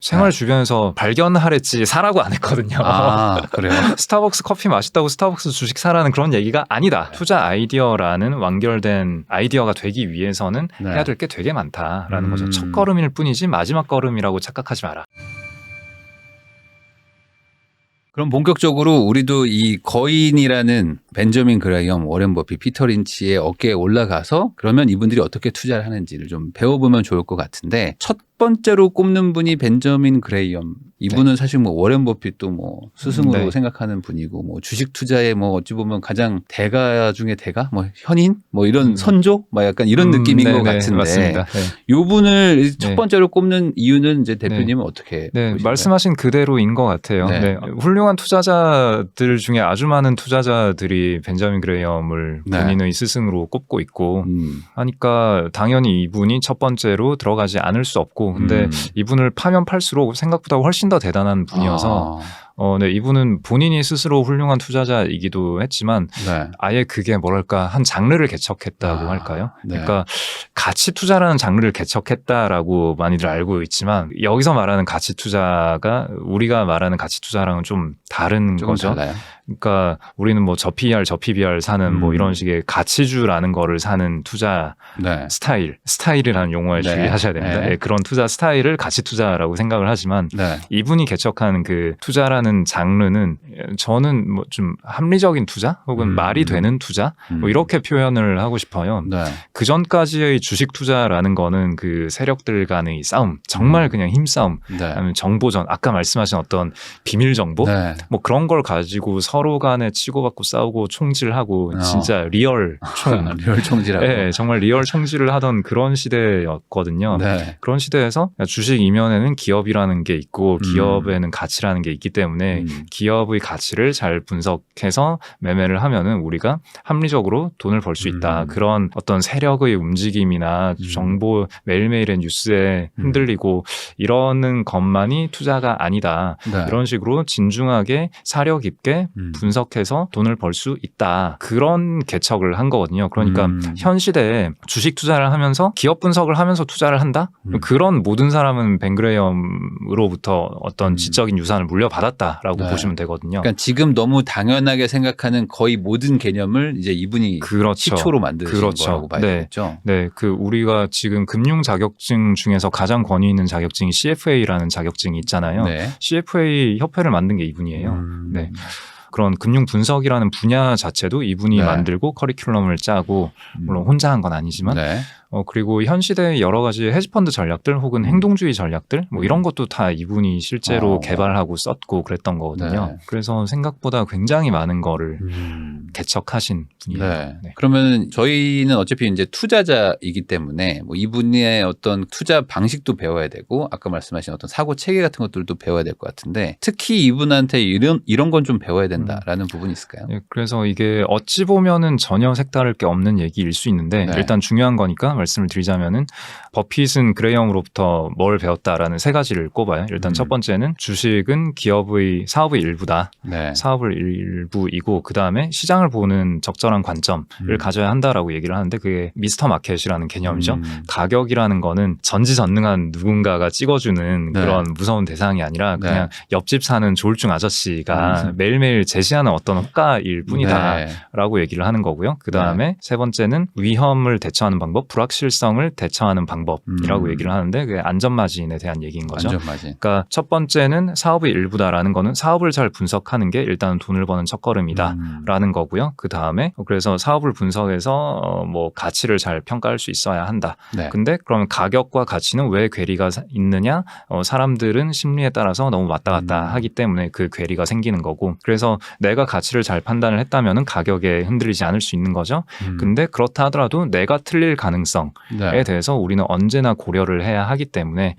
생활 주변에서 발견하랬지 사라고 안 했거든요. 아, 그래요? 스타벅스 커피 맛있다고 스타벅스 주식 사라는 그런 얘기가 아니다. 투자 아이디어라는 완결된 아이디어가 되기 위해서는 네. 해야 될 게 되게 많다라는 거죠. 첫 걸음일 뿐이지 마지막 걸음이라고 착각하지 마라. 그럼 본격적으로 우리도 이 거인이라는 벤저민 그레이엄, 워렌 버핏, 피터 린치의 어깨에 올라가서 그러면 이분들이 어떻게 투자를 하는지를 좀 배워보면 좋을 것 같은데 첫 번째로 꼽는 분이 벤저민 그레이엄. 이분은 사실 뭐 워렌 버핏도 뭐 스승으로 생각하는 분이고 뭐 주식 투자에 뭐 어찌 보면 가장 대가 중에 대가 뭐 현인 뭐 이런 선조 뭐 약간 이런 느낌인 것 같은데 맞습니다. 요 분을 첫 번째로 꼽는 이유는 이제 대표님은 어떻게 보시나요? 말씀하신 그대로인 것 같아요. 훌륭한 투자자들 중에 아주 많은 투자자들이 벤저민 그레이엄을 본인의 스승으로 꼽고 있고 하니까 당연히 이분이 첫 번째로 들어가지 않을 수 없고 근데 이분을 파면 팔수록 생각보다 훨씬 더 대단한 분이어서 이분은 본인이 스스로 훌륭한 투자자이기도 했지만 아예 그게 뭐랄까 한 장르를 개척했다고 할까요? 그러니까 가치 투자라는 장르를 개척했다라고 많이들 알고 있지만 여기서 말하는 가치 투자가 우리가 말하는 가치 투자랑은 좀 다른 거죠. 달라요? 그러니까 우리는 뭐 저 PER, 저 PBR 사는 뭐 이런 식의 가치주라는 거를 사는 투자 스타일이라는 용어에 주의하셔야 됩니다. 그런 투자 스타일을 가치 투자라고 생각을 하지만 이분이 개척한 그 투자라는 장르는 저는 뭐 좀 합리적인 투자 혹은 말이 되는 투자 뭐 이렇게 표현을 하고 싶어요. 그 전까지의 주식 투자라는 거는 그 세력들 간의 싸움, 정말 그냥 힘싸움, 아니면 정보전, 아까 말씀하신 어떤 비밀 정보, 뭐 그런 걸 가지고 서로 간에 치고받고 싸우고 총질하고 진짜 리얼 총질하고 정말 리얼 총질을 하던 그런 시대였거든요. 그런 시대에서 주식 이면에는 기업이라는 게 있고 기업에는 가치라는 게 있기 때문에 기업의 가치를 잘 분석해서 매매를 하면은 우리가 합리적으로 돈을 벌 수 있다. 그런 어떤 세력의 움직임이나 정보 매일매일의 뉴스에 흔들리고 이러는 것만이 투자가 아니다. 이런 식으로 진중하게 사려 깊게 분석해서 돈을 벌 수 있다. 그런 개척을 한 거거든요. 그러니까 현 시대에 주식 투자를 하면서 기업 분석을 하면서 투자를 한다? 그런 모든 사람은 벤 그레이엄으로부터 어떤 지적인 유산을 물려받았다라고 보시면 되거든요. 그러니까 지금 너무 당연하게 생각하는 거의 모든 개념을 이제 이분이 시초로 만드신 거라고 봐야 되겠죠. 그 우리가 지금 금융 자격증 중에서 가장 권위 있는 자격증이 CFA라는 자격증이 있잖아요. CFA 협회를 만든 게 이분이에요. 그런 금융 분석이라는 분야 자체도 이분이 만들고 커리큘럼을 짜고 물론 혼자 한 건 아니지만 그리고 현 시대의 여러 가지 헤지펀드 전략들 혹은 행동주의 전략들 뭐 이런 것도 다 이분이 실제로 개발하고 썼고 그랬던 거거든요. 그래서 생각보다 굉장히 많은 거를 개척하신 분이에요. 그러면 저희는 어차피 이제 투자자이기 때문에 뭐 이분의 어떤 투자 방식도 배워야 되고 아까 말씀하신 어떤 사고 체계 같은 것들도 배워야 될 것 같은데 특히 이분한테 이런 건 좀 배워야 된다라는 부분이 있을까요? 그래서 이게 어찌 보면은 전혀 색다를 게 없는 얘기일 수 있는데 일단 중요한 거니까 말씀을 드리자면은 버핏은 그레이엄으로부터 뭘 배웠다라는 세 가지를 꼽아요. 일단 첫 번째는 주식은 기업의 사업의 일부다. 사업의 일부이고 그 다음에 시장을 보는 적절한 관점을 가져야 한다라고 얘기를 하는데 그게 미스터 마켓이라는 개념이죠. 가격이라는 거는 전지전능한 누군가가 찍어주는 그런 무서운 대상이 아니라 그냥 옆집 사는 조울증 아저씨가 매일매일 제시하는 어떤 호가일 뿐이다라고 얘기를 하는 거고요. 그 다음에 세 번째는 위험을 대처하는 방법, 불확실성을 대처하는 방법이라고 얘기를 하는데 그게 안전마진에 대한 얘기인 거죠. 그러니까 첫 번째는 사업의 일부다라는 거는 사업을 잘 분석하는 게 일단 돈을 버는 첫걸음이다라는 거고요. 그 다음에 그래서 사업을 분석해서 뭐 가치를 잘 평가할 수 있어야 한다. 근데 그러면 가격과 가치는 왜 괴리가 있느냐? 사람들은 심리에 따라서 너무 왔다 갔다 하기 때문에 그 괴리가 생기는 거고 그래서 내가 가치를 잘 판단을 했다면은 가격에 흔들리지 않을 수 있는 거죠. 근데 그렇다 하더라도 내가 틀릴 가능성에 대해서 우리는 언제나 고려를 해야 하기 때문에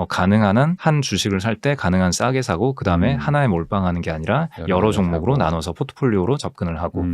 가능한 한 주식을 살 때 가능한 싸게 사고 그 다음에 하나에 몰빵하는 게 아니라 여러 종목으로 나눠서 포트폴리오로 접근을 하고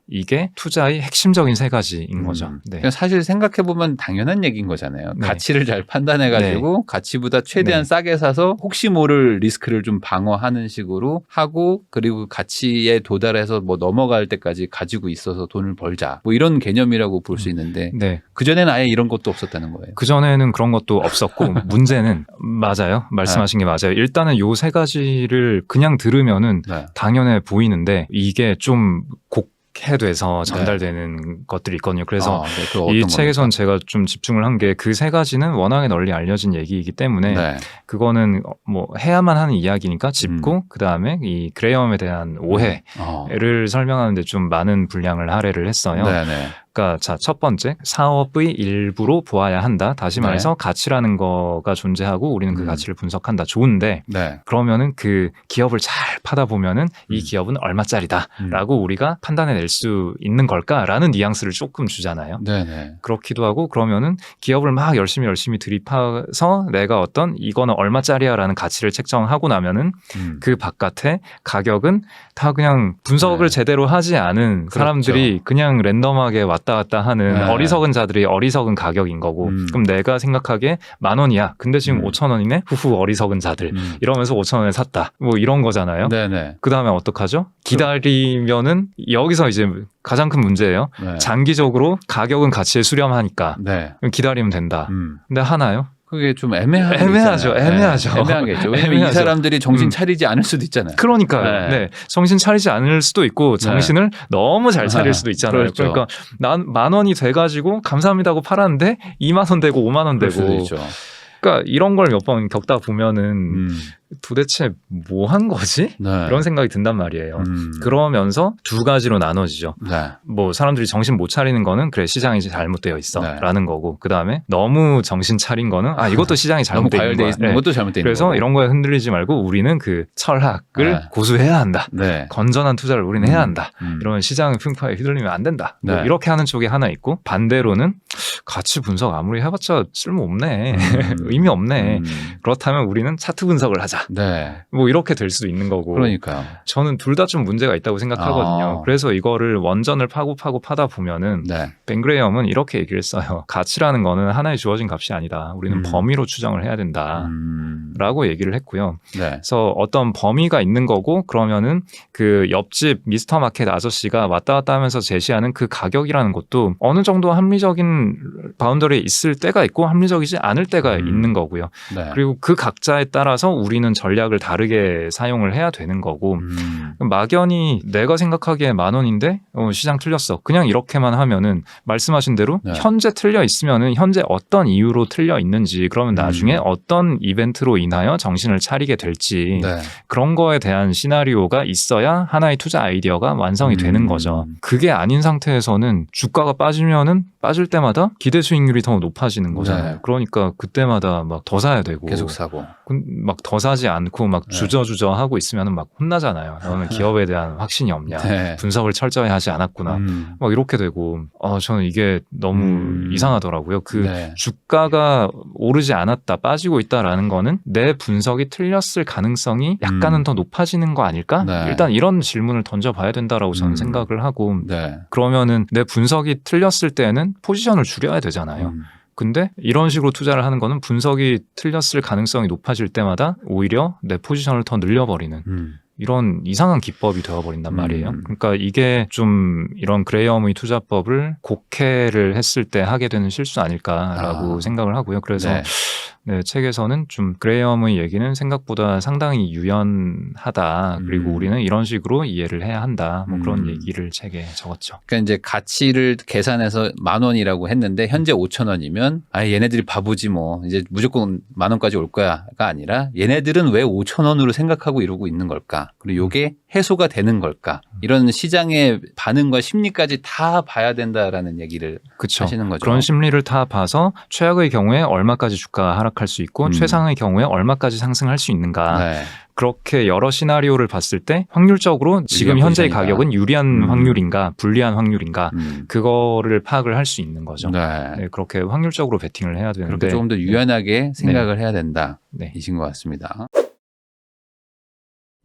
이게 투자의 핵심적인 세 가지인 거죠. 사실 생각해보면 당연한 얘기인 거잖아요. 가치를 잘 판단해가지고 가치보다 최대한 싸게 사서 혹시 모를 리스크를 좀 방어하는 식으로 하고 그리고 가치에 도달해서 뭐 넘어갈 때까지 가지고 있어서 돈을 벌자 뭐 이런 개념이라고 볼 수 있는데 그전에는 아예 이런 것도 없었다는 거예요. 그전에는 그런 것도 없었고 문제는 맞아요. 말씀하신 게 맞아요. 일단은 요 세 가지를 그냥 들으면은 네. 당연해 보이는데 이게 좀 곡해돼서 전달되는 것들이 있거든요. 그래서 네. 그거 어떤 이 책에선 겁니까? 제가 좀 집중을 한 게 그 세 가지는 워낙에 널리 알려진 얘기이기 때문에 네. 그거는 뭐 해야만 하는 이야기니까 짚고 그다음에 이 그레이엄에 대한 오해를 설명하는데 좀 많은 분량을 할애를 했어요. 네네. 그러니까 자, 첫 번째 사업의 일부로 보아야 한다. 다시 네. 말해서 가치라는 거가 존재하고 우리는 그 가치를 분석한다. 좋은데 네. 그러면은 그 기업을 잘 파다 보면은 이 기업은 얼마짜리다라고 우리가 판단해낼 수 있는 걸까라는 뉘앙스를 조금 주잖아요. 네네. 그렇기도 하고 그러면은 기업을 막 열심히 들이파서 내가 어떤 이거는 얼마짜리야라는 가치를 책정하고 나면은 그 바깥에 가격은 다 그냥 분석을 네. 제대로 하지 않은 그렇죠. 사람들이 그냥 랜덤하게 왔다 갔다 하는 네. 어리석은 자들이 어리석은 가격인 거고 그럼 내가 생각하기에 10,000원이야. 근데 지금 5,000원이네. 후후 어리석은 자들. 이러면서 5,000원에 샀다. 뭐 이런 거잖아요. 네네. 그 다음에 어떡하죠? 기다리면은 여기서 이제 가장 큰 문제예요. 네. 장기적으로 가격은 가치에 수렴하니까 네. 기다리면 된다. 근데 하나요? 그게 좀 애매하죠. 애매하죠. 애매하겠죠. 왜냐면 이 애매하죠. 사람들이 정신 차리지 않을 수도 있잖아요. 그러니까요. 네. 정신 차리지 않을 수도 있고 정신을 너무 잘 차릴 수도 있잖아요. 그렇죠. 그러니까 난 10,000원이 돼가지고 감사합니다고 팔았는데 20,000원 되고 50,000원 그럴 수도 되고. 있죠. 그러니까 이런 걸 몇 번 겪다 보면은 도대체 뭐 한 거지? 네. 이런 생각이 든단 말이에요. 그러면서 두 가지로 나눠지죠. 네. 뭐 사람들이 정신 못 차리는 거는 그래 시장이 잘못되어 있어 네. 라는 거고 그다음에 너무 정신 차린 거는 아 이것도 시장이 너무 잘못되어 있는 과열돼 거야. 있는 것도 잘못돼 있는 그래서 거고. 이런 거에 흔들리지 말고 우리는 그 철학을 네. 고수해야 한다. 네. 건전한 투자를 우리는 해야 한다. 음. 이러면 시장의 풍파에 휘둘리면 안 된다. 뭐 네. 이렇게 하는 쪽이 하나 있고 반대로는 가치 분석 아무리 해봤자 쓸모없네. 의미 없네. 그렇다면 우리는 차트 분석을 하자. 네. 뭐 이렇게 될 수도 있는 거고. 그러니까요. 저는 둘 다 좀 문제가 있다고 생각하거든요. 아. 그래서 이거를 원전을 파고 파다 보면은 네. 벤 그레이엄은 이렇게 얘기를 써요. 가치라는 거는 하나의 주어진 값이 아니다. 우리는 범위로 추정을 해야 된다. 라고 얘기를 했고요. 네. 그래서 어떤 범위가 있는 거고 그러면은 그 옆집 미스터 마켓 아저씨가 왔다 갔다 하면서 제시하는 그 가격이라는 것도 어느 정도 합리적인 바운더리에 있을 때가 있고 합리적이지 않을 때가 있는 거고요. 네. 그리고 그 각자에 따라서 우리는 전략을 다르게 사용을 해야 되는 거고 막연히 내가 생각하기에 10,000원인데 시장 틀렸어. 그냥 이렇게만 하면은 말씀하신 대로 네. 현재 틀려 있으면은 현재 어떤 이유로 틀려 있는지 그러면 나중에 어떤 이벤트로 인하여 정신을 차리게 될지 네. 그런 거에 대한 시나리오가 있어야 하나의 투자 아이디어가 완성이 되는 거죠. 그게 아닌 상태에서는 주가가 빠지면은 빠질 때마다 기대 수익률이 더 높아지는 거잖아요. 네. 그러니까 그때마다 막 더 사야 되고 계속 사고. 막 더 사지 않고 막 네. 주저주저 하고 있으면은 막 혼나잖아요. 너는 기업에 대한 확신이 없냐. 네. 분석을 철저히 하지 않았구나. 막 이렇게 되고 저는 이게 너무 이상하더라고요. 그 네. 주가가 오르지 않았다, 빠지고 있다라는 거는 내 분석이 틀렸을 가능성이 약간은 더 높아지는 거 아닐까? 네. 일단 이런 질문을 던져봐야 된다라고 저는 생각을 하고 네. 그러면은 내 분석이 틀렸을 때는 포지션을 줄여야 되잖아요. 근데 이런 식으로 투자를 하는 거는 분석이 틀렸을 가능성이 높아질 때마다 오히려 내 포지션을 더 늘려버리는 이런 이상한 기법이 되어버린단 말이에요. 그러니까 이게 좀 이런 그레이엄의 투자법을 곡해를 했을 때 하게 되는 실수 아닐까라고 생각을 하고요. 그래서 네. 네, 책에서는 좀 그레이엄의 얘기는 생각보다 상당히 유연하다. 그리고 우리는 이런 식으로 이해를 해야 한다. 뭐 그런 얘기를 책에 적었죠. 그러니까 이제 가치를 계산해서 10,000원이라고 했는데 현재 5,000원이면 아 얘네들이 바보지 뭐 이제 무조건 10,000원까지 올 거야가 아니라 얘네들은 왜 5,000원으로 생각하고 이러고 있는 걸까? 그리고 이게 해소가 되는 걸까? 이런 시장의 반응과 심리까지 다 봐야 된다라는 얘기를 그쵸. 하시는 거죠. 그런 심리를 다 봐서 최악의 경우에 얼마까지 주가가 하락할 수 있고 최상의 경우에 얼마까지 상승할 수 있는가. 네. 그렇게 여러 시나리오를 봤을 때 확률적으로 지금 현재의 포지션이다. 가격은 유리한 확률인가 불리한 확률인가 그거를 파악을 할 수 있는 거죠. 네. 네, 그렇게 확률적으로 베팅을 해야 되는데 그렇게 조금 더 유연하게 생각을 해야 된다. 네. 이신 것 같습니다.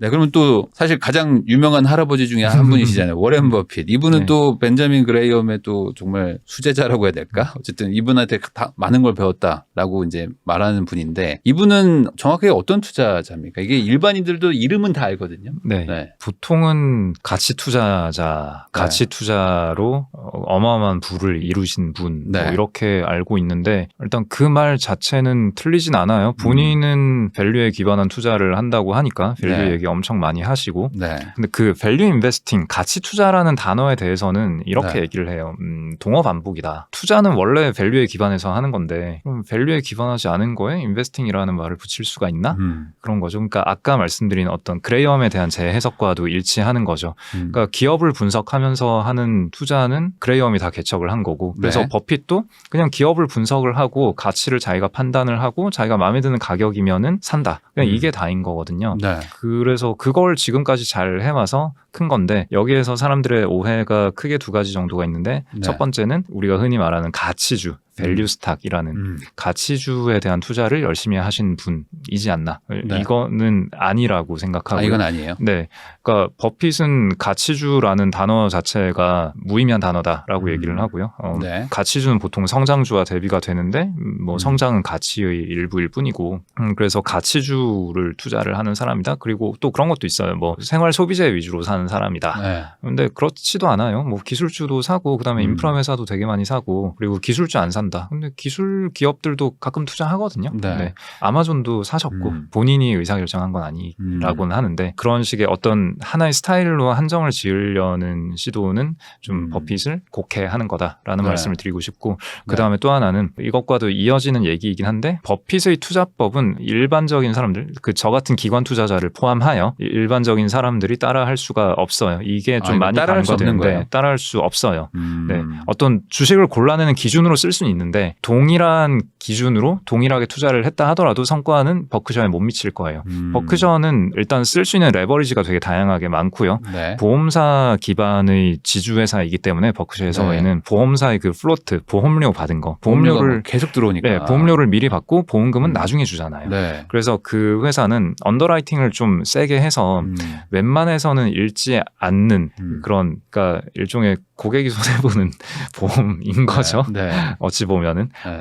네, 그러면 또 사실 가장 유명한 할아버지 중에 한 분이시잖아요. 워렌 버핏. 이분은 네. 또 벤자민 그레이엄의 또 정말 수제자라고 해야 될까? 어쨌든 이분한테 다 많은 걸 배웠다라고 이제 말하는 분인데 이분은 정확하게 어떤 투자자입니까? 이게 일반인들도 이름은 다 알거든요. 네. 네. 보통은 가치 투자자, 네. 가치 투자로 어마어마한 부를 이루신 분 네. 뭐 이렇게 알고 있는데 일단 그 말 자체는 틀리진 않아요. 본인은 밸류에 기반한 투자를 한다고 하니까 밸류 네. 얘기 엄청 많이 하시고 네. 근데 그 밸류 인베스팅, 가치 투자라는 단어에 대해서는 이렇게 네. 얘기를 해요. 동어 반복이다. 투자는 원래 밸류에 기반해서 하는 건데 그럼 밸류에 기반하지 않은 거에 인베스팅이라는 말을 붙일 수가 있나? 그런 거죠. 그러니까 아까 말씀드린 어떤 그레이엄에 대한 제 해석과도 일치하는 거죠. 그러니까 기업을 분석하면서 하는 투자는 그레이엄이 다 개척을 한 거고 그래서 네. 버핏도 그냥 기업을 분석을 하고 가치를 자기가 판단을 하고 자기가 마음에 드는 가격이면은 산다. 그냥 이게 다인 거거든요. 네. 그래서 그걸 지금까지 잘 해와서 큰 건데 여기에서 사람들의 오해가 크게 두 가지 정도가 있는데 네. 첫 번째는 우리가 흔히 말하는 가치주, 밸류 스탁이라는 가치주에 대한 투자를 열심히 하신 분이지 않나. 네. 이거는 아니라고 생각하고요. 이건 아니에요. 네. 그러니까 버핏은 가치주라는 단어 자체가 무의미한 단어다라고 얘기를 하고요. 네. 가치주는 보통 성장주와 대비가 되는데 뭐 성장은 가치의 일부일 뿐이고 그래서 가치주를 투자를 하는 사람이다. 그리고 또 그런 것도 있어요. 뭐 생활 소비재 위주로 사는 사람이다. 네. 근데 그렇지도 않아요. 뭐 기술주도 사고 그다음에 인프라 회사도 되게 많이 사고 그리고 기술주 안 산다. 근데 기술 기업들도 가끔 투자하거든요. 네. 네. 아마존도 사셨고 본인이 의사결정한 건 아니라고는 하는데 그런 식의 어떤 하나의 스타일로 한정을 지으려는 시도는 좀 버핏을 곡해하는 거다라는 네. 말씀을 드리고 싶고 그다음에 또 하나는 이것과도 이어지는 얘기이긴 한데 버핏의 투자법은 일반적인 사람들 저 같은 기관 투자자를 포함하여 일반적인 사람들이 따라할 수가 없어요. 이게 좀 많이 따라할 수 없는 거예요? 간과되는데 따라할 수 없어요. 네. 어떤 주식을 골라내는 기준으로 쓸 수는 있는데 동일한 기준으로 동일하게 투자를 했다 하더라도 성과는 버크셔에 못 미칠 거예요. 버크셔는 일단 쓸 수 있는 레버리지가 되게 다양하게 많고요. 네. 보험사 기반의 지주회사이기 때문에 버크셔에서는 네. 보험사의 그 플로트, 보험료 받은 거, 보험료가 보험료를 뭐 계속 들어오니까. 네, 보험료를 미리 받고 보험금은 나중에 주잖아요. 네. 그래서 그 회사는 언더라이팅을 좀 세게 해서 웬만해서는 잃지 않는 그런 그러니까 일종의 고객이 손해보는 보험인 거죠. 네. 어찌 보면은 네.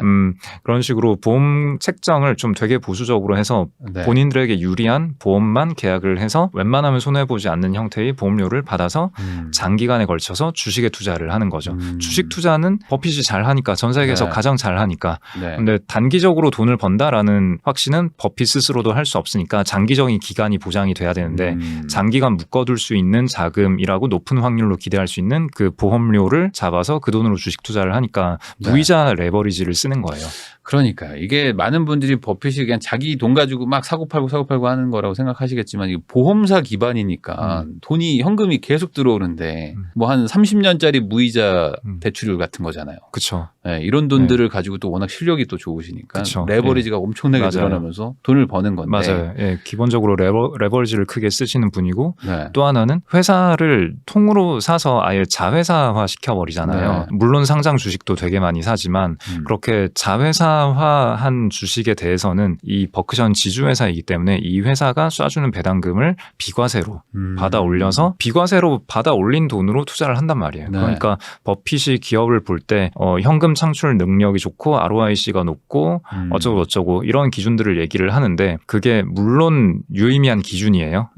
그런 식으로 보험 책정을 좀 되게 보수적으로 해서 네. 본인들에게 유리한 보험만 계약을 해서 웬만하면 손해보지 않는 형태의 보험료를 받아서 장기간에 걸쳐서 주식에 투자를 하는 거죠. 주식 투자는 버핏이 잘하니까 전 세계에서 네. 가장 잘하니까 네. 근데 단기적으로 돈을 번다라는 확신은 버핏 스스로도 할 수 없으니까 장기적인 기간이 보장이 돼야 되는데 장기간 묶어둘 수 있는 자금이라고 높은 확률로 기대할 수 있는 그 보험료를 잡아서 그 돈으로 주식 투자를 하니까 네. 무이자 레버리지를 쓰는 거예요. 그러니까 이게 많은 분들이 버핏이 그냥 자기 돈 가지고 막 사고 팔고 하는 거라고 생각하시겠지만 이게 보험사 기반이니까 돈이 현금이 계속 들어오는데 뭐 한 30년짜리 무이자 대출율 같은 거잖아요. 그렇죠. 네, 이런 돈들을 가지고 또 워낙 실력이 또 좋으시니까 그쵸. 레버리지가 엄청나게 맞아요. 늘어나면서 돈을 버는 건데. 맞아요. 예, 기본적으로 레버리지를 크게 쓰시는 분이고 네. 또 하나는 회사를 통으로 사서 아예 자회사화 시켜버리잖아요. 네. 물론 상장 주식도 되게 많이 사지만 그렇게 자회사화한 주식에 대해서는 이 버크셔는 지주회사이기 때문에 이 회사가 쏴주는 배당금을 비과세로 받아 올려서 비과세로 받아 올린 돈으로 투자를 한단 말이에요. 네. 그러니까 버핏이 기업을 볼 때 현금 창출 능력이 좋고 ROIC가 높고 어쩌고 이런 기준들을 얘기를 하는데 그게 물론 유의미한 기준이에요.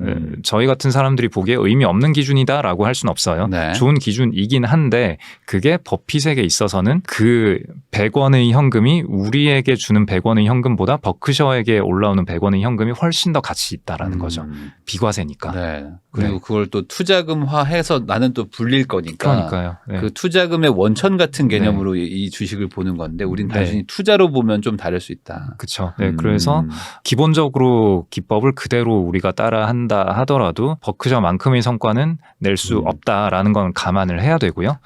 저희 같은 사람들이 보기에 의미 없는 기준이다라고 할 수는 없어요. 네. 좋은 기준이긴 한데 그게 버핏에게 있어서는 그 100원의 현금이 우리에게 주는 100원의 현금보다 버크셔에게 올라오는 100원의 현금이 훨씬 더 가치 있다라는 거죠. 비과세니까. 네. 그리고 네. 그걸 또 투자금화해서 나는 또 불릴 거니까. 그러니까요. 네. 그 투자금의 원천 같은 개념으로 이 주식을 보는 건데 우린 네. 단순히 투자로 보면 좀 다를 수 있다. 그렇죠. 네, 그래서 기본적으로 기법을 그대로 우리가 따라한다 하더라도 버크셔만큼의 성과는 낼 수 없다라는 건 감안을 해야 되고요.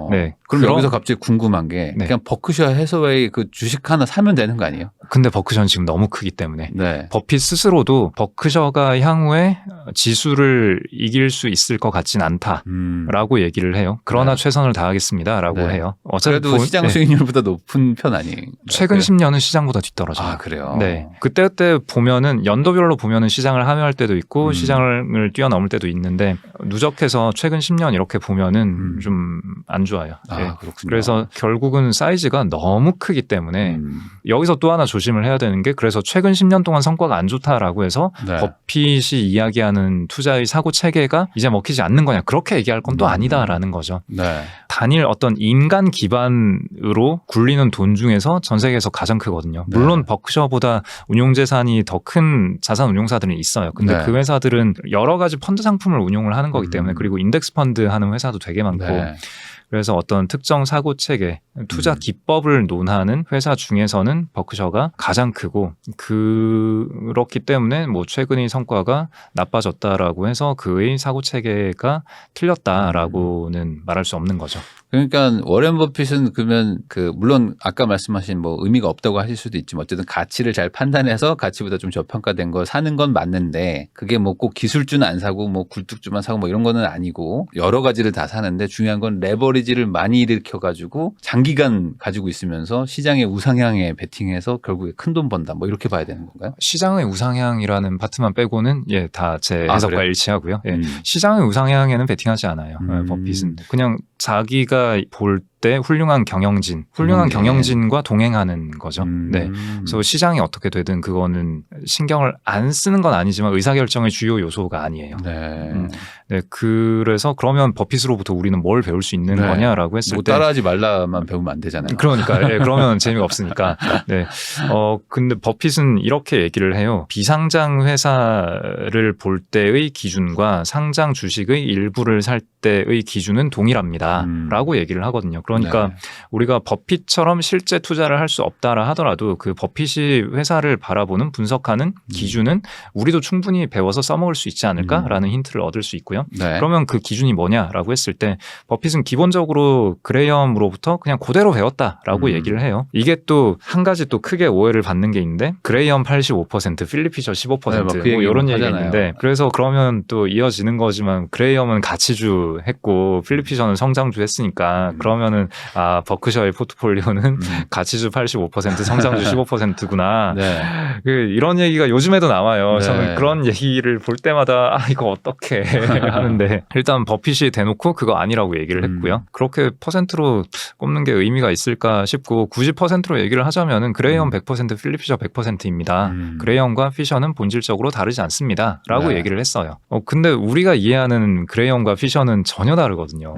네. 그럼 여기서 갑자기 궁금한 게 네. 그냥 버크셔 해서웨이 그 주식 하나 사면 되는 거 아니에요? 근데 버크셔는 지금 너무 크기 때문에 네. 버핏 스스로도 버크셔가 향후에 지수를 이길 수 있을 것 같진 않다라고 얘기를 해요. 그러나 네. 최선을 다하겠습니다라고 네. 해요. 어차피 그래도 시장 수익률보다 높은 편 아니에요? 최근 10년은 시장보다 뒤떨어져요. 아, 그래요? 네. 그때 보면은 연도별로 보면은 시장을 하회할 때도 있고 시장을 뛰어넘을 때도 있는데 누적해서 최근 10년 이렇게 보면은 좀 안 좋아요. 아, 네. 그렇군요. 그래서 결국은 사이즈가 너무 크기 때문에 여기서 또 하나 조심을 해야 되는 게 그래서 최근 10년 동안 성과가 안 좋다라고 해서 네. 버핏이 이야기하는 투자의 사고 체계가 이제 먹히지 않는 거냐 그렇게 얘기할 건 또 아니다라는 거죠. 네. 단일 어떤 인간 기반으로 굴리는 돈 중에서 전 세계에서 가장 크거든요. 네. 물론 버크셔보다 운용재산이 더 큰 자산 운용사들은 있어요. 근데 네. 그 회사들은 여러 가지 펀드 상품을 운용을 하는 거기 때문에 그리고 인덱스 펀드 하는 회사도 되게 많고 네. 그래서 어떤 특정 사고 체계, 투자 기법을 논하는 회사 중에서는 버크셔가 가장 크고 그렇기 때문에 뭐 최근의 성과가 나빠졌다라고 해서 그의 사고 체계가 틀렸다라고는 말할 수 없는 거죠. 그러니까 워렌 버핏은 그러면 물론 아까 말씀하신 뭐 의미가 없다고 하실 수도 있지만 어쨌든 가치를 잘 판단해서 가치보다 좀 저평가된 거 사는 건 맞는데 그게 뭐 꼭 기술주는 안 사고 뭐 굴뚝주만 사고 뭐 이런 거는 아니고 여러 가지를 다 사는데 중요한 건 레버리지를 많이 일으켜 가지고 장기간 가지고 있으면서 시장의 우상향에 베팅해서 결국에 큰 돈 번다 뭐 이렇게 봐야 되는 건가요? 시장의 우상향이라는 파트만 빼고는 다 제 해석과 그래요? 일치하고요. 예. 시장의 우상향에는 베팅하지 않아요. 버핏은 그냥 자기가 볼 때 훌륭한 경영진과 동행하는 거죠. 네. 그래서 시장이 어떻게 되든 그거는 신경을 안 쓰는 건 아니지만 의사결정의 주요 요소가 아니에요. 네. 네. 그래서 그러면 버핏으로부터 우리는 뭘 배울 수 있는 네. 거냐라고 했을 뭐 때 따라하지 말라만 배우면 안 되잖아요. 그러니까 예, 그러면 재미가 없으니까. 네. 근데 버핏은 이렇게 얘기를 해요. 비상장 회사를 볼 때의 기준과 상장 주식의 일부를 살 때의 기준은 동일합니다라고 얘기를 하거든요. 그러니까 네. 우리가 버핏처럼 실제 투자를 할 수 없다라 하더라도 그 버핏이 회사를 바라보는 분석하는 기준은 우리도 충분히 배워서 써먹을 수 있지 않을까라는 힌트를 얻을 수 있고요. 네. 그러면 그 기준이 뭐냐라고 했을 때 버핏은 기본적으로 그레이엄으로부터 그냥 그대로 배웠다라고 얘기를 해요. 이게 또 한 가지 또 크게 오해를 받는 게 있는데 그레이엄 85%, 필립 피셔 15% 네, 그 뭐 이런 얘기가 하잖아요. 있는데 그래서 그러면 또 이어지는 거지만 그레이엄은 가치주 했고 필립 피셔는 성장주 했으니까 그러면은 버크셔의 포트폴리오는 가치주 85%, 성장주 15%구나. 네. 이런 얘기가 요즘에도 나와요. 네. 저는 그런 얘기를 볼 때마다 이거 어떻게 하는데 일단 버핏이 대놓고 그거 아니라고 얘기를 했고요. 그렇게 퍼센트로 꼽는 게 의미가 있을까 싶고 굳이 퍼센트로 얘기를 하자면은 그레이엄 100%, 필립 피셔 100%입니다. 그레이엄과 피셔는 본질적으로 다르지 않습니다. 라고 네. 얘기를 했어요. 근데 우리가 이해하는 그레이엄과 피셔는 전혀 다르거든요.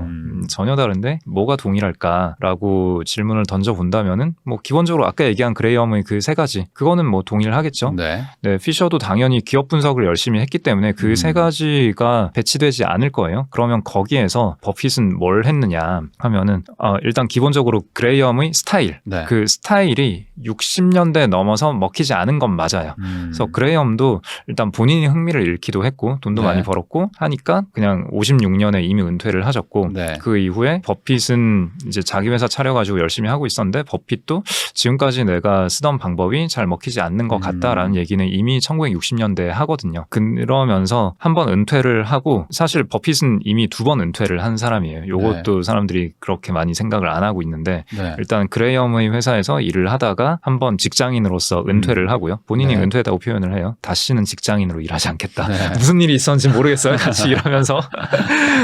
전혀 다른데 뭐가 동일할까라고 질문을 던져본다면은 뭐 기본적으로 아까 얘기한 그레이엄의 그 세 가지 그거는 뭐 동일하겠죠. 네. 네, 피셔도 당연히 기업 분석을 열심히 했기 때문에 그 세 가지가 배치되지 않을 거예요. 그러면 거기에서 버핏은 뭘 했느냐 하면은 일단 기본적으로 그레이엄의 스타일, 네. 그 스타일이 60년대 넘어서 먹히지 않은 건 맞아요. 그래서 그레이엄도 일단 본인이 흥미를 잃기도 했고 돈도 네. 많이 벌었고 하니까 그냥 56년에 이미 은퇴를 하셨고 네. 그 이후에 버핏은 이제 자기 회사 차려가지고 열심히 하고 있었는데 버핏도 지금까지 내가 쓰던 방법이 잘 먹히지 않는 것 같다라는 얘기는 이미 1960년대에 하거든요. 그러면서 한 번 은퇴를 하고 사실 버핏은 이미 2번 은퇴를 한 사람이에요. 요것도 사람들이 그렇게 많이 생각을 안 하고 있는데 네. 일단 그레이엄의 회사에서 일을 하다가 한 번 직장인으로서 은퇴를 하고요. 본인이 네. 은퇴했다고 표현을 해요. 다시는 직장인으로 일하지 않겠다. 네. 무슨 일이 있었는지 모르겠어요. 같이 일하면서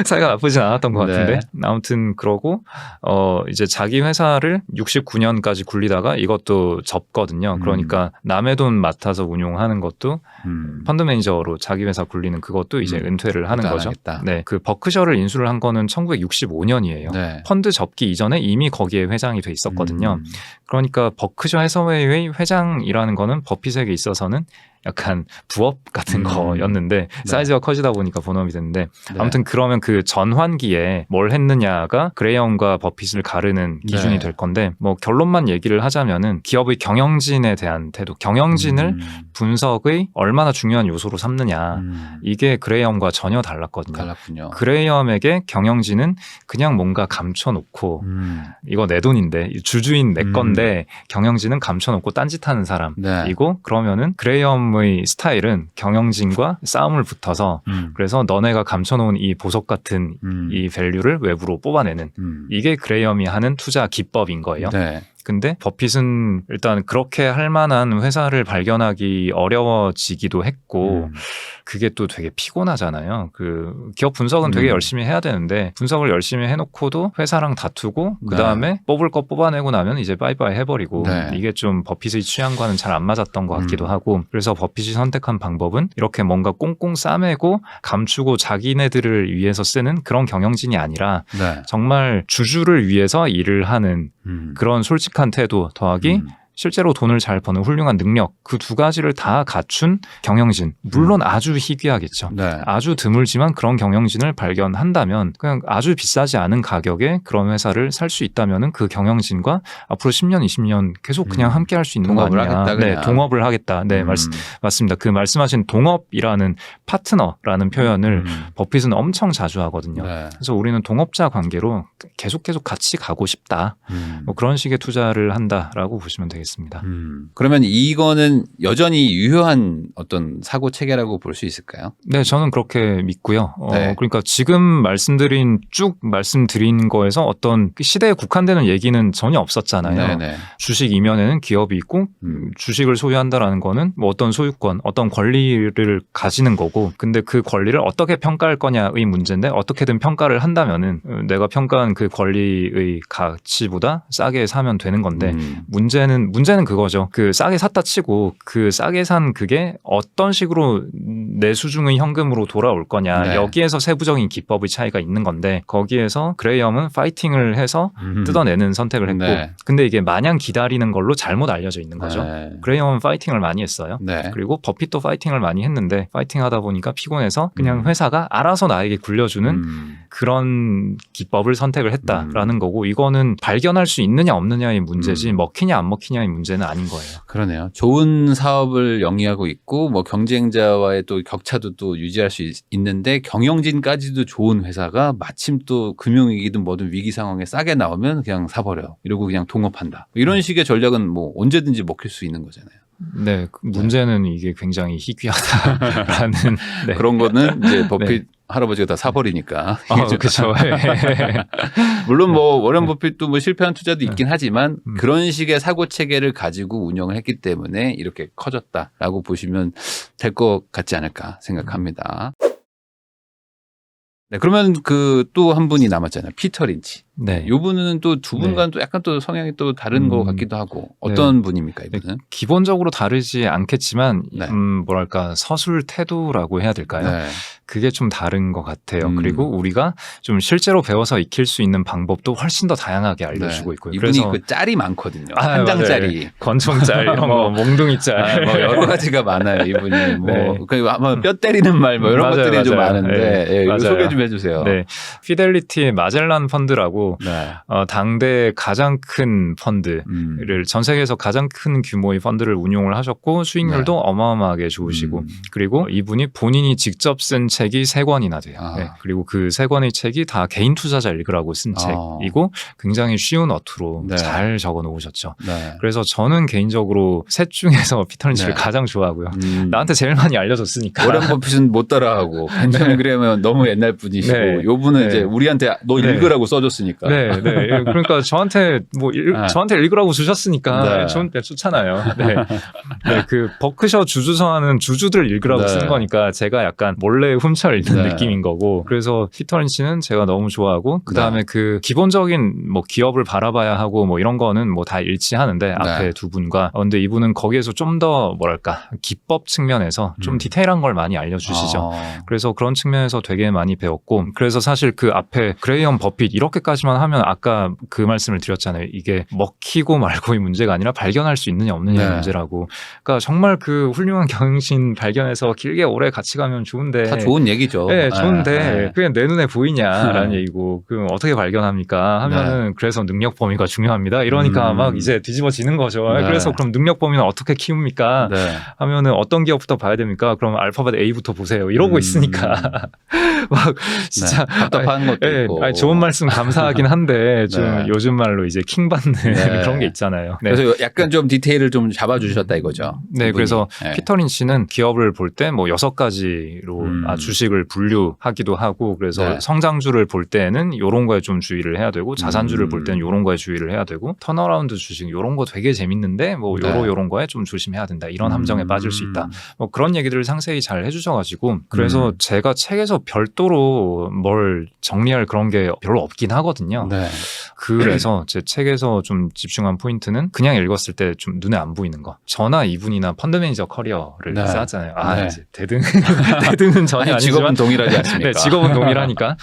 사이가 나쁘진 않았던 것 같은데 네. 아무튼 그러고 이제 자기 회사를 69년까지 굴리다가 이것도 접거든요. 그러니까 남의 돈 맡아서 운용하는 것도 펀드 매니저로 자기 회사 굴리는 그것도 이제 은퇴를 하는 거죠. 하겠다. 네, 그 버크셔를 인수를 한 거는 1965년이에요. 네. 펀드 접기 이전에 이미 거기에 회장이 돼 있었거든요. 그러니까 버크셔 해서웨이의 회장이라는 거는 버핏에게 있어서는 약간 부업 같은 거였는데 사이즈가 커지다 보니까 본업이 됐는데 아무튼 그러면 그 전환기에 뭘 했느냐가 그레이엄과 버핏을 가르는 기준이 될 건데 뭐 결론만 얘기를 하자면은 기업의 경영진에 대한 태도, 경영진을 분석의 얼마나 중요한 요소로 삼느냐 이게 그레이엄과 전혀 달랐거든요. 달랐군요. 그레이엄에게 경영진은 그냥 뭔가 감춰놓고 이거 내 돈인데 주주인 내 건데 경영진은 감춰놓고 딴짓하는 사람이고 그러면은 그레이엄 그레이엄의 스타일은 경영진과 싸움을 붙어서 그래서 너네가 감춰놓은 이 보석 같은 이 밸류를 외부로 뽑아내는 이게 그레이엄이 하는 투자 기법인 거예요. 네. 근데 버핏은 일단 그렇게 할 만한 회사를 발견하기 어려워지기도 했고 그게 또 되게 피곤하잖아요. 그 기업 분석은 되게 열심히 해야 되는데 분석을 열심히 해놓고도 회사랑 다투고 그 다음에 뽑을 거 뽑아내고 나면 이제 빠이빠이 해버리고 이게 좀 버핏의 취향과는 잘 안 맞았던 것 같기도 하고 그래서 버핏이 선택한 방법은 이렇게 뭔가 꽁꽁 싸매고 감추고 자기네들을 위해서 쓰는 그런 경영진이 아니라 정말 주주를 위해서 일을 하는 그런 솔직한 태도 더하기 실제로 돈을 잘 버는 훌륭한 능력 그 두 가지를 다 갖춘 경영진 물론 아주 희귀하겠죠. 아주 드물지만 그런 경영진을 발견한다면 그냥 아주 비싸지 않은 가격에 그런 회사를 살 수 있다면 그 경영진과 앞으로 10년 20년 계속 그냥 함께 할 수 있는 거 아니냐. 하겠다, 네, 동업을 하겠다. 네, 맞습니다. 그 말씀하신 동업이라는 파트너라는 표현을 버핏은 엄청 자주 하거든요. 그래서 우리는 동업자 관계로 계속 같이 가고 싶다. 뭐 그런 식의 투자를 한다라고 보시면 되겠습니다. 그러면 이거는 여전히 유효한 어떤 사고 체계라고 볼 수 있을까요? 네, 저는 그렇게 믿고요. 그러니까 지금 말씀드린 거에서 어떤 시대에 국한되는 얘기는 전혀 없었잖아요. 주식 이면에는 기업이 있고 주식을 소유한다라는 거는 뭐 어떤 소유권, 어떤 권리를 가지는 거고 근데 그 권리를 어떻게 평가할 거냐의 문제인데 어떻게든 평가를 한다면은 내가 평가한 그 권리의 가치보다 싸게 사면 되는 건데 문제는 그거죠. 그 싸게 샀다 치고 그 싸게 산 그게 어떤 식으로 내수중의 현금으로 돌아올 거냐. 여기에서 세부적인 기법의 차이가 있는 건데 거기에서 그레이엄은 파이팅을 해서 뜯어내는 선택을 했고 근데 이게 마냥 기다리는 걸로 잘못 알려져 있는 거죠. 그레이엄은 파이팅을 많이 했어요. 그리고 버핏도 파이팅을 많이 했는데 파이팅 하다 보니까 피곤해서 그냥 회사가 알아서 나에게 굴려주는 그런 기법을 선택을 했다라는 거고 이거는 발견할 수 있느냐 없느냐의 문제지 먹히냐 안 먹히냐의 문제는 아닌 거예요. 그러네요. 좋은 사업을 영위하고 있고 뭐 경쟁자와의 또 격차도 또 유지할 수 있는데 경영진까지도 좋은 회사가 마침 또 금융위기든 뭐든 위기 상황에 싸게 나오면 그냥 사버려. 이러고 그냥 동업한다. 이런 식의 전략은 뭐 언제든지 먹힐 수 있는 거잖아요. 네, 문제는 이게 굉장히 희귀하다라는 그런 거는 이제 버핏 할아버지가 다 사버리니까. 그렇죠. 물론 뭐 워런 버핏도 뭐 실패한 투자도 있긴 하지만 그런 식의 사고 체계를 가지고 운영을 했기 때문에 이렇게 커졌다라고 보시면 될 것 같지 않을까 생각합니다. 네, 그러면 그 또 한 분이 남았잖아요. 피터 린치. 이 분은 또 두 분과는 또 약간 또 성향이 또 다른 것 같기도 하고 어떤 분입니까 이분은? 기본적으로 다르지 않겠지만 뭐랄까 서술 태도라고 해야 될까요? 그게 좀 다른 것 같아요. 그리고 우리가 좀 실제로 배워서 익힐 수 있는 방법도 훨씬 더 다양하게 알려주고 있고요. 이분이 그래서 그 짤이 많거든요. 한 장짜리. 권총짤 이런 거, 몽둥이 짤. 뭐 여러 가지가 많아요. 이분이 뭐 아마 뼈 때리는 말 뭐 이런 것들이 좀 많은데 이거 소개 좀 해주세요. 피델리티 마젤란 펀드라고 당대 가장 큰 펀드를 전 세계에서 가장 큰 규모의 펀드를 운용을 하셨고 수익률도 어마어마하게 좋으시고 그리고 이분이 본인이 직접 쓴 책이 3권이나 돼요. 그리고 그 3권의 책이 다 개인 투자자 읽으라고 쓴 책이고 굉장히 쉬운 어투로 잘 적어 놓으셨죠. 그래서 저는 개인적으로 셋 중에서 피터 린치를 가장 좋아하고요. 나한테 제일 많이 알려줬으니까. 워런 버핏은 못 따라하고 벤저민 그레이엄은 너무 옛날 분이시고 요분은 이제 우리한테 너 읽으라고 써줬으니까. 그러니까 저한테 저한테 읽으라고 주셨으니까 좋잖아요. 그 버크셔 주주서하는 주주들 읽으라고 쓴 거니까 제가 약간 몰래 훔쳐 읽는 느낌인 거고. 그래서 피터 린치는 제가 너무 좋아하고 그다음에 그 기본적인 뭐 기업을 바라봐야 하고 뭐 이런 거는 뭐 다 일치하는데 앞에 두 분과 근데 이분은 거기에서 좀 더 뭐랄까 기법 측면에서 좀 디테일한 걸 많이 알려주시죠. 그래서 그런 측면에서 되게 많이 배웠고 그래서 사실 그 앞에 그레이엄 버핏 이렇게까지만 하면 아까 그 말씀을 드렸잖아요. 이게 먹히고 말고의 문제가 아니라 발견할 수 있느냐 없느냐의 문제라고. 그러니까 정말 그 훌륭한 경영진 발견해서 길게 오래 같이 가면 좋은데 다 좋은 얘기죠. 좋은데 그게 내 눈에 보이냐라는 얘기고 그럼 어떻게 발견합니까 하면은 그래서 능력 범위가 중요합니다. 이러니까 막 이제 뒤집어지는 거죠. 그래서 그럼 능력 범위는 어떻게 키웁니까 하면은 어떤 기업부터 봐야 됩니까? 그럼 알파벳 A부터 보세요. 이러고 있으니까 막 진짜 답답한 것도 있고. 좋은 말씀 감사하게 중요하긴 한데 좀 네. 요즘 말로 이제 킹 받는 네. 그런 게 있잖아요. 네. 그래서 약간 좀 디테일을 좀 잡아주셨다 이거죠. 네, 이분이. 그래서 네. 피터 린치는 기업을 볼 때 뭐 6가지로 주식을 분류하기도 하고 그래서 네. 성장주를 볼 때는 이런 거에 좀 주의를 해야 되고 자산주를 볼 때는 이런 거에 주의를 해야 되고 턴어라운드 주식 이런 거 되게 재밌는데 뭐 네. 요런 거에 좀 조심해야 된다. 이런 함정에 빠질 수 있다. 뭐 그런 얘기들을 상세히 잘 해주셔가지고 그래서 제가 책에서 별도로 뭘 정리할 그런 게 별로 없긴 하거든요. 네. 그래서 제 책에서 좀 집중한 포인트는 그냥 읽었을 때 좀 눈에 안 보이는 거. 저나 이분이나 펀드 매니저 커리어를 네. 쌓았잖아요. 네. 이제 대등은 전혀 아니, 직업은 아니지만 동일하지 않습니까? 네, 직업은 동일하니까.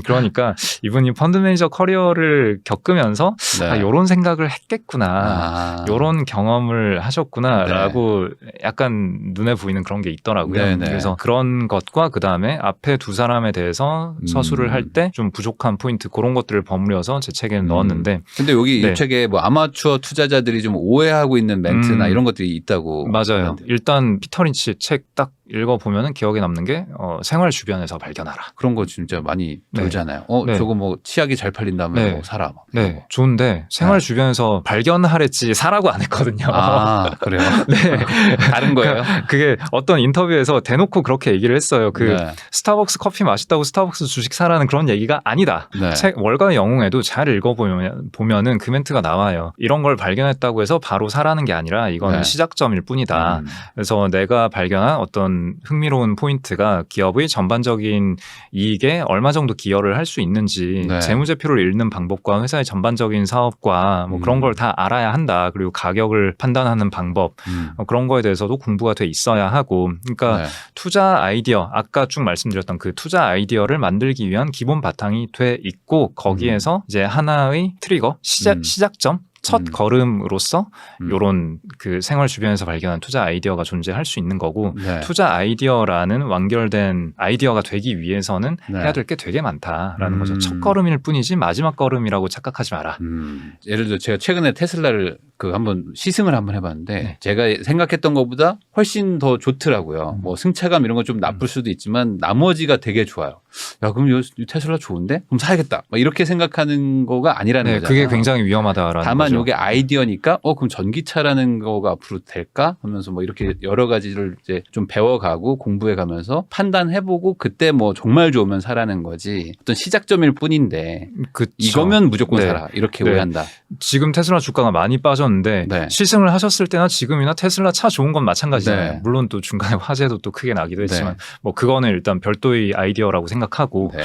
그러니까 이분이 펀드 매니저 커리어를 겪으면서 네. 이런 생각을 했겠구나. 이런 경험을 하셨구나라고 약간 눈에 보이는 그런 게 있더라고요. 네네. 그래서 그런 것과 그 다음에 앞에 두 사람에 대해서 서술을 할 때 좀 부족한 포인트 그런 것들을 버무려서 제 책에 넣었는데. 근데 여기 네. 이 책에 뭐 아마추어 투자자들이 좀 오해하고 있는 멘트나 이런 것들이 있다고. 맞아요. 하는데. 일단 피터 린치 책 딱 읽어보면 기억에 남는 게 생활 주변에서 발견하라. 그런 거 진짜 많이 네. 돌잖아요. 네. 저거 뭐 치약이 잘 팔린다면 네. 뭐 사라. 막 네, 좋은데 생활 주변에서 발견하랬지 사라고 안 했거든요. 아, 그래요? 네. 다른 거예요? 그게 어떤 인터뷰에서 대놓고 그렇게 얘기를 했어요. 그 네. 스타벅스 커피 맛있다고 스타벅스 주식 사라는 그런 얘기가 아니다. 네. 책 월가의 영웅에도 잘 읽어보면은 그 멘트가 나와요. 이런 걸 발견했다고 해서 바로 사라는 게 아니라 이거는 네. 시작점일 뿐이다. 그래서 내가 발견한 어떤 흥미로운 포인트가 기업의 전반적인 이익에 얼마 정도 기여를 할 수 있는지 네. 재무제표를 읽는 방법과 회사의 전반적인 사업과 뭐 그런 걸 다 알아야 한다. 그리고 가격을 판단하는 방법 그런 거에 대해서도 공부가 돼 있어야 하고 그러니까 네. 투자 아이디어 아까 쭉 말씀드렸던 그 투자 아이디어를 만들기 위한 기본 바탕이 돼 있고 거기에서 이제 하나의 트리거 시작점 첫 걸음으로서 요런 그 생활 주변에서 발견한 투자 아이디어가 존재할 수 있는 거고 네. 투자 아이디어라는 완결된 아이디어가 되기 위해서는 네. 해야 될 게 되게 많다라는 거죠. 첫 걸음일 뿐이지 마지막 걸음이라고 착각하지 마라. 예를 들어 제가 최근에 테슬라를 한번 시승을 한번 해봤는데 네. 제가 생각했던 것보다 훨씬 더 좋더라고요. 뭐 승차감 이런 건 좀 나쁠 수도 있지만 나머지가 되게 좋아요. 야, 그럼 이 테슬라 좋은데? 그럼 사야겠다. 막 이렇게 생각하는 거가 아니라는 네, 거잖아요. 그게 굉장히 위험하다라는 다만 거죠. 이게 아이디어니까 그럼 전기차라는 거가 앞으로 될까 하면서 뭐 이렇게 여러 가지를 이제 좀 배워가고 공부해가면서 판단해보고 그때 뭐 정말 좋으면 사라는 거지 어떤 시작점일 뿐인데 그쵸. 이거면 무조건 네. 사라 이렇게 네. 오해한다. 지금 테슬라 주가가 많이 빠졌는데 네. 시승을 하셨을 때나 지금이나 테슬라 차 좋은 건 마찬가지잖아요. 네. 물론 또 중간에 화재도 또 크게 나기도 했지만 네. 뭐 그거는 일단 별도의 아이디어라고 생각하고 네.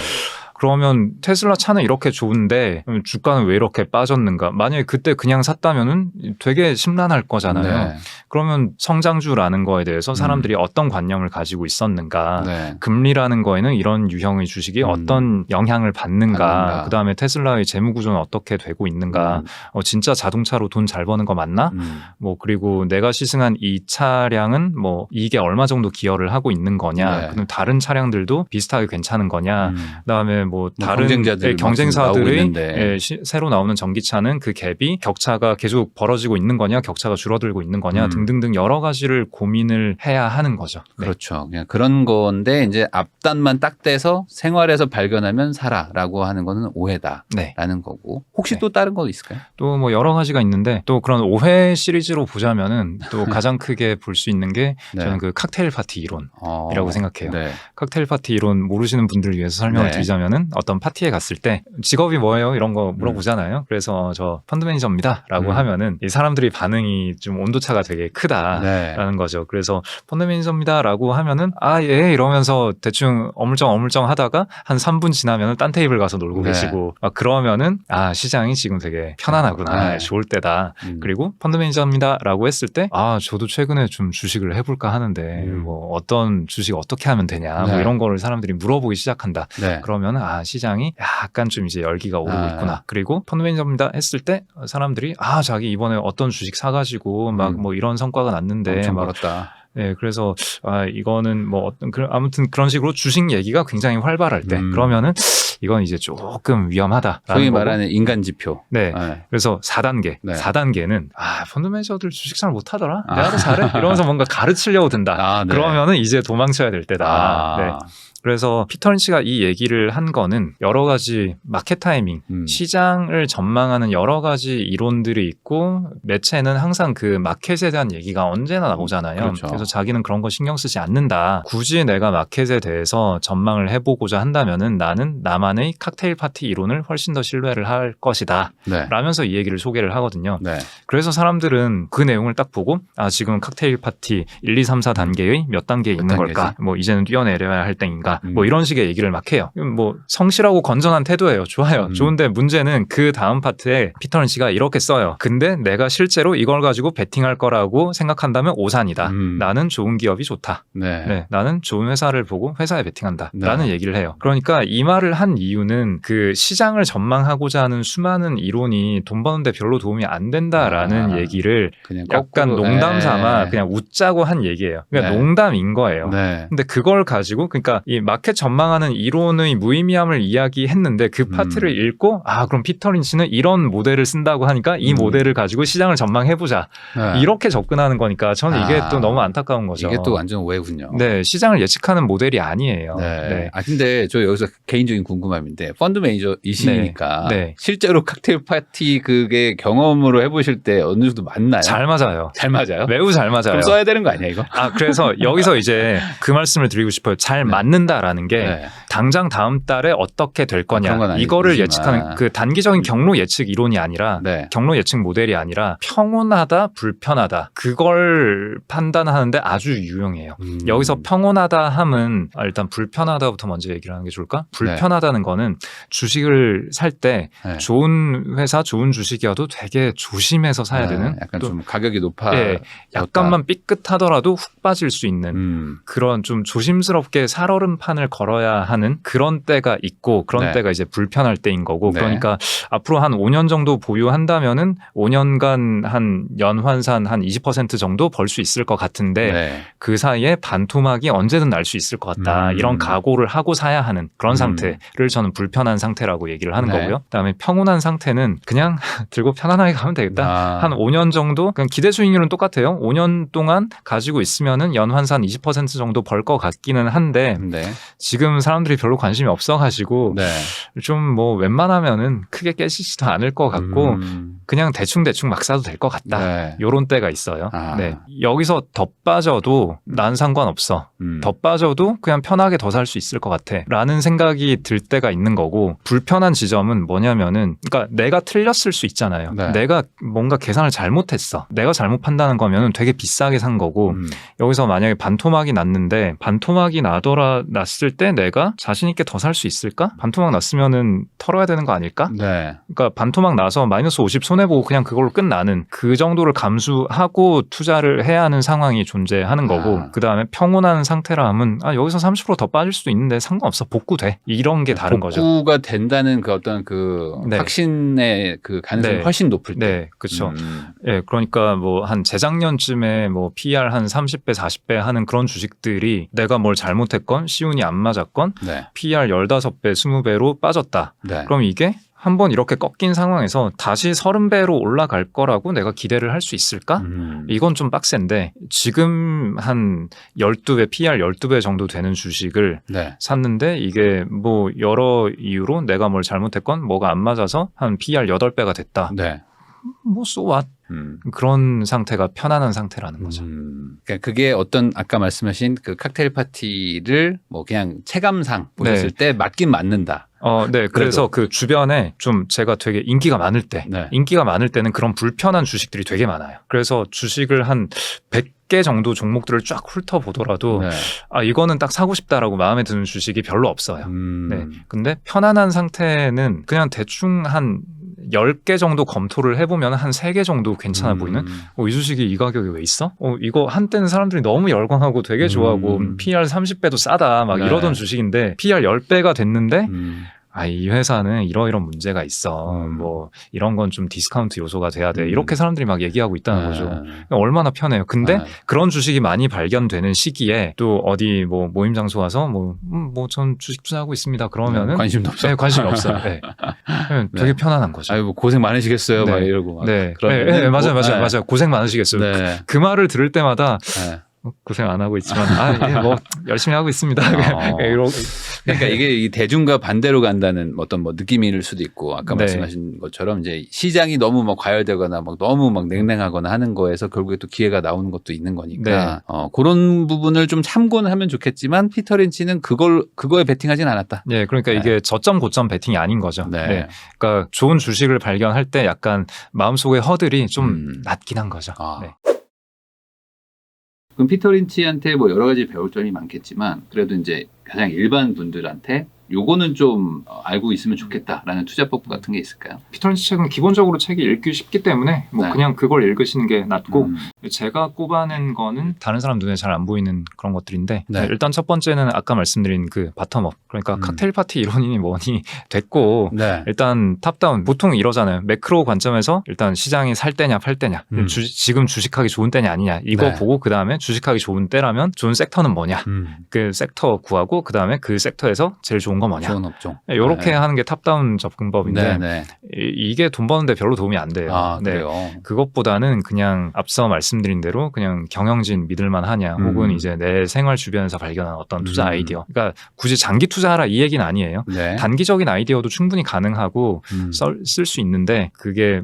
그러면 테슬라 차는 이렇게 좋은데 주가는 왜 이렇게 빠졌는가? 만약에 그때 그냥 샀다면은 되게 심란할 거잖아요. 네. 그러면 성장주라는 거에 대해서 사람들이 어떤 관념을 가지고 있었는가? 네. 금리라는 거에는 이런 유형의 주식이 어떤 영향을 받는가? 그다음에 테슬라의 재무 구조는 어떻게 되고 있는가? 진짜 자동차로 돈 잘 버는 거 맞나? 뭐 그리고 내가 시승한 이 차량은 뭐 이게 얼마 정도 기여를 하고 있는 거냐? 네. 그럼 다른 차량들도 비슷하게 괜찮은 거냐? 그다음에 뭐 다른 경쟁자들 경쟁사들의 네. 새로 나오는 전기차는 그 갭이 격차가 계속 벌어지고 있는 거냐, 격차가 줄어들고 있는 거냐 등등등 여러 가지를 고민을 해야 하는 거죠. 네. 그렇죠. 그냥 그런 건데 이제 앞단만 딱 떼서 생활에서 발견하면 사라라고 하는 거는 오해다라는 네. 거고 혹시 네. 또 다른 거 있을까요? 또 뭐 여러 가지가 있는데 또 그런 오해 시리즈로 보자면은 또 가장 크게 볼 수 있는 게 네. 저는 그 칵테일 파티 이론이라고 생각해요. 네. 칵테일 파티 이론 모르시는 분들을 위해서 설명을 네. 드리자면은 어떤 파티에 갔을 때 직업이 뭐예요? 이런 거 물어보잖아요. 그래서 저 펀드 매니저입니다라고 하면은 이 사람들이 반응이 좀 온도차가 되게 크다라는 네. 거죠. 그래서 펀드 매니저입니다라고 하면은 예 이러면서 대충 어물쩡 하다가 한 3분 지나면은 딴 테이블 가서 놀고 네. 계시고 그러면은 시장이 지금 되게 편안하구나. 네. 좋을 때다. 그리고 펀드 매니저입니다라고 했을 때 저도 최근에 좀 주식을 해볼까 하는데 뭐 어떤 주식 어떻게 하면 되냐 네. 뭐 이런 거를 사람들이 물어보기 시작한다. 네. 그러면 시장이 약간 좀 이제 열기가 오르고 있구나. 그리고 펀드 매니저입니다 했을 때 사람들이 자기 이번에 어떤 주식 사가지고 막 뭐 이런 성과가 났는데 엄청 막 벌었다. 네, 그래서 이거는 뭐 아무튼 그런 식으로 주식 얘기가 굉장히 활발할 때 그러면은 이건 이제 조금 위험하다. 소위 말하는 인간 지표. 네. 네. 그래서 4단계. 네. 4단계는 펀드 매니저들 주식 잘 못하더라. 내가 더 잘해. 이러면서 뭔가 가르치려고 든다. 네. 그러면은 이제 도망쳐야 될 때다. 네. 그래서 피터 린치가 이 얘기를 한 거는 여러 가지 마켓 타이밍, 시장을 전망하는 여러 가지 이론들이 있고 매체는 항상 그 마켓에 대한 얘기가 언제나 나오잖아요. 그렇죠. 그래서 자기는 그런 거 신경 쓰지 않는다. 굳이 내가 마켓에 대해서 전망을 해보고자 한다면은 나는 나만의 칵테일 파티 이론을 훨씬 더 신뢰를 할 것이다. 네. 라면서 이 얘기를 소개를 하거든요. 네. 그래서 사람들은 그 내용을 딱 보고 지금 칵테일 파티 1, 2, 3, 4단계의 몇 단계에 있는 단계지? 걸까? 뭐 이제는 뛰어내려야 할 때인가? 뭐 이런 식의 얘기를 막 해요. 뭐 성실하고 건전한 태도예요. 좋아요. 좋은데 문제는 그 다음 파트에 피터 린치가 이렇게 써요. 근데 내가 실제로 이걸 가지고 베팅할 거라고 생각한다면 오산이다. 나는 좋은 기업이 좋다. 네. 나는 좋은 회사를 보고 회사에 베팅한다. 네. 라는 얘기를 해요. 그러니까 이 말을 한 이유는 그 시장을 전망하고자 하는 수많은 이론이 돈 버는데 별로 도움이 안 된다라는 얘기를 그냥 약간 거꾸로, 농담 삼아 네. 그냥 웃자고 한 얘기예요. 그러니까 네. 농담인 거예요. 네. 근데 그걸 가지고 그러니까 이 마켓 전망하는 이론의 무의미함을 이야기했는데 그 파트를 읽고 그럼 피터 린치는 이런 모델을 쓴다고 하니까 이 모델을 가지고 시장을 전망해보자. 네. 이렇게 접근하는 거니까 저는 이게 또 너무 안타까운 거죠. 이게 또 완전 오해군요. 네, 시장을 예측하는 모델이 아니에요. 네. 근데 저 여기서 개인적인 궁금함인데 펀드 매니저이시니까 네. 실제로 칵테일 파티 그게 경험으로 해보실 때 어느 정도 맞나요? 잘 맞아요. 잘 맞아요? 매우 잘 맞아요. 그럼 써야 되는 거 아니야 이거? 그래서 여기서 이제 그 말씀을 드리고 싶어요. 잘 맞는다라는 게 네. 당장 다음 달에 어떻게 될 그런 건 거냐 아니지만. 이거를 예측하는 그 단기적인 경로 예측 이론이 아니라 네. 경로 예측 모델이 아니라 평온하다 불편하다 그걸 판단하는데 아주 유용해요. 여기서 평온하다 함은 일단 불편하다부터 먼저 얘기를 하는 게 좋을까? 불편하다는 거는 주식을 살 때 네. 좋은 회사 좋은 주식이어도 되게 조심해서 사야 되는 약간 또 좀 가격이 높아 약간만 삐끗하더라도 훅 빠질 수 있는 그런 좀 조심스럽게 살얼음판을 걸어야 하는 그런 때가 있고 그런 네. 때가 이제 불편할 때인 거고 네. 그러니까 앞으로 한 5년 정도 보유한다면은 5년간 한 연환산 한 20% 정도 벌 수 있을 것 같은데 네. 그 사이에 반토막이 언제든 날 수 있을 것 같다. 이런 각오를 하고 사야 하는 그런 상태를 저는 불편한 상태라고 얘기를 하는 네. 거고요. 그다음에 평온한 상태는 그냥 들고 편안하게 가면 되겠다. 한 5년 정도 그냥 기대 수익률은 똑같아요. 5년 동안 가지고 있으면은 연환산 20% 정도 벌 것 같기는 한데 네. 지금 사람들이 별로 관심이 없어가지고 네. 좀 뭐 웬만하면은 크게 깨지지도 않을 것 같고 그냥 대충 막 사도 될 것 같다. 네. 요런 때가 있어요. 네. 여기서 더 빠져도 난 상관없어. 더 빠져도 그냥 편하게 더 살 수 있을 것 같아. 라는 생각이 들 때가 있는 거고 불편한 지점은 뭐냐면은 그러니까 내가 틀렸을 수 있잖아요. 네. 내가 뭔가 계산을 잘못했어. 내가 잘못 판단한 거면은 되게 비싸게 산 거고 여기서 만약에 반토막이 났는데 반토막이 났을 때 내가 자신 있게 더 살 수 있을까? 반토막 났으면은 털어야 되는 거 아닐까? 네. 그러니까 반토막 나서 마이너스 50 손해보고 그냥 그걸로 끝나는 그 정도를 감수하고 투자를 해야 하는 상황이 존재하는 거고 그 다음에 평온한 상태라 하면 여기서 30% 더 빠질 수도 있는데 상관없어. 복구돼. 이런 게 다른 거죠. 복구가 된다는 그 어떤 그 네. 확신의 그 가능성이 네. 훨씬 높을 때. 네, 그렇죠. 그러니까 뭐 한 재작년쯤에 뭐 PER 한 30배, 40배 하는 그런 주식들이 내가 뭘 잘못했건 시운이 안 맞았건 네. PER 15배, 20배로 빠졌다. 네. 그럼 이게 한번 이렇게 꺾인 상황에서 다시 30배로 올라갈 거라고 내가 기대를 할 수 있을까? 이건 좀 빡센데 지금 한 12배, PER 12배 정도 되는 주식을 네. 샀는데 이게 뭐 여러 이유로 내가 뭘 잘못했건 뭐가 안 맞아서 한 PER 8배가 됐다. 네. 뭐 so what? 그런 상태가 편안한 상태라는 거죠. 그러니까 그게 어떤 아까 말씀하신 그 칵테일 파티를 뭐 그냥 체감상 보셨을 때 맞긴 맞는다. 네. 그래서 그 주변에 좀 제가 되게 인기가 많을 때, 네. 인기가 많을 때는 그런 불편한 주식들이 되게 많아요. 그래서 주식을 한 100개 정도 종목들을 쫙 훑어보더라도 네. 이거는 딱 사고 싶다라고 마음에 드는 주식이 별로 없어요. 네. 근데 편안한 상태는 그냥 대충 한 10개 정도 검토를 해보면 한 3개 정도 괜찮아 보이는 이 주식이 이 가격에 왜 있어? 이거 한때는 사람들이 너무 열광하고 되게 좋아하고 PER 30배도 싸다 막 네. 이러던 주식인데 PER 10배가 됐는데 이 회사는 이러이런 문제가 있어. 뭐 이런 건 좀 디스카운트 요소가 돼야 돼. 이렇게 사람들이 막 얘기하고 있다는 거죠. 얼마나 편해요. 근데 그런 주식이 많이 발견되는 시기에 또 어디 뭐 모임 장소 가서 뭐 전 주식 투자하고 있습니다. 그러면은 관심도 없어. 네, 관심이 없어요. 네. 되게 편안한 거죠. 아유, 뭐 고생 많으시겠어요. 네. 막 이러고. 네. 그러면은 네, 뭐, 맞아요. 고생 많으시겠어요. 네. 그 말을 들을 때마다 네. 고생 안 하고 있지만 뭐 열심히 하고 있습니다. 그러니까 이게 이 대중과 반대로 간다는 어떤 뭐 느낌일 수도 있고 아까 네. 말씀하신 것처럼 이제 시장이 너무 막 과열되거나 막 너무 막 냉랭하거나 하는 거에서 결국에 또 기회가 나오는 것도 있는 거니까 그런 부분을 좀 참고는 하면 좋겠지만 피터 린치는 그거에 베팅하진 않았다. 네, 그러니까 이게 저점 고점 베팅이 아닌 거죠. 네. 네. 그러니까 좋은 주식을 발견할 때 약간 마음속의 허들이 좀 낮긴 한 거죠. 네. 그럼 피터 린치한테 뭐 여러 가지 배울 점이 많겠지만 그래도 이제 가장 일반 분들한테 요거는 좀 알고 있으면 좋겠다라는 투자법 같은 게 있을까요? 피터 린치 책은 기본적으로 책이 읽기 쉽기 때문에 뭐 네. 그냥 그걸 읽으시는 게 낫고 제가 꼽아낸 거는 다른 사람 눈에 잘 안 보이는 그런 것들인데 네. 일단 첫 번째는 아까 말씀드린 그 바텀업 그러니까 칵테일 파티 이론이니 뭐니 됐고 네. 일단 탑다운 보통 이러잖아요. 매크로 관점에서 일단 시장이 살 때냐 팔 때냐 지금 주식하기 좋은 때냐 아니냐 이거 네. 보고 그 다음에 주식하기 좋은 때라면 좋은 섹터는 뭐냐 그 섹터 구하고 그 다음에 그 섹터에서 제일 좋은 거 뭐냐 좋은 업종. 이렇게 하는 게 탑다운 접근법인데 네. 이게 돈 버는데 별로 도움이 안 돼요. 그래요. 그것보다는 그냥 앞서 말씀드린 대로 그냥 경영진 믿을만 하냐 혹은 이제 내 생활 주변에서 발견한 어떤 투자 아이디어 그러니까 굳이 장기 투자하라 이 얘기는 아니에요. 네. 단기적인 아이디어도 충분히 가능하고 쓸 수 있는데 그게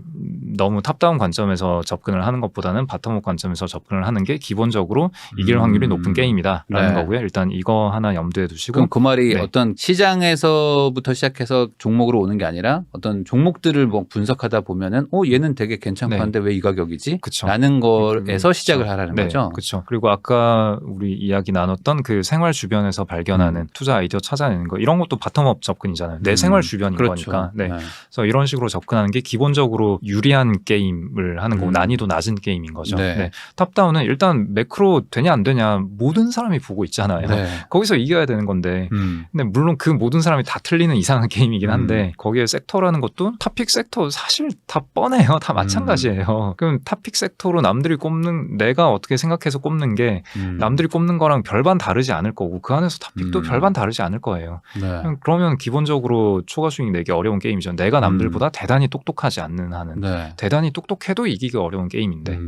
너무 탑다운 관점에서 접근을 하는 것보다는 바텀업 관점에서 접근을 하는 게 기본적으로 이길 확률이 높은 게임이다라는 네. 거고요. 일단 이거 하나 염두에 두시고 그럼 그 말이 네. 어떤 시장에서부터 시작해서 종목으로 오는 게 아니라 어떤 종목들을 뭐 분석하다 보면은 얘는 되게 괜찮던데 왜 이 가격이지? 그쵸. 라는 거에서 그쵸. 시작을 하라는 네, 거죠. 그렇죠. 그리고 아까 우리 이야기 나눴던 그 생활 주변에서 발견하는 투자 아이디어 찾아내는 거 이런 것도 바텀업 접근이잖아요. 내 생활 주변인 그렇죠. 거니까. 네. 그래서 이런 식으로 접근하는 게 기본적으로 유리한 게임을 하는 거고 난이도 낮은 게임인 거죠. 네. 네. 탑다운은 일단 매크로 되냐 안 되냐 모든 사람이 보고 있잖아요. 네. 거기서 이겨야 되는 건데 근데 물론 그 모든 사람이 다 틀리는 이상한 게임이긴 한데 거기에 섹터라는 것도 탑픽 섹터 사실 다 뻔해요. 다 마찬가지예요. 그럼 탑픽 섹터로 남들이 꼽는 내가 어떻게 생각해서 꼽는 게 남들이 꼽는 거랑 별반 다르지 않을 거고 그 안에서 탑픽도 별반 다르지 않을 거예요. 네. 그러면 기본적으로 초과 수익 내기 어려운 게임이죠. 내가 남들보다 대단히 똑똑하지 않는 한은 네. 대단히 똑똑해도 이기기 어려운 게임인데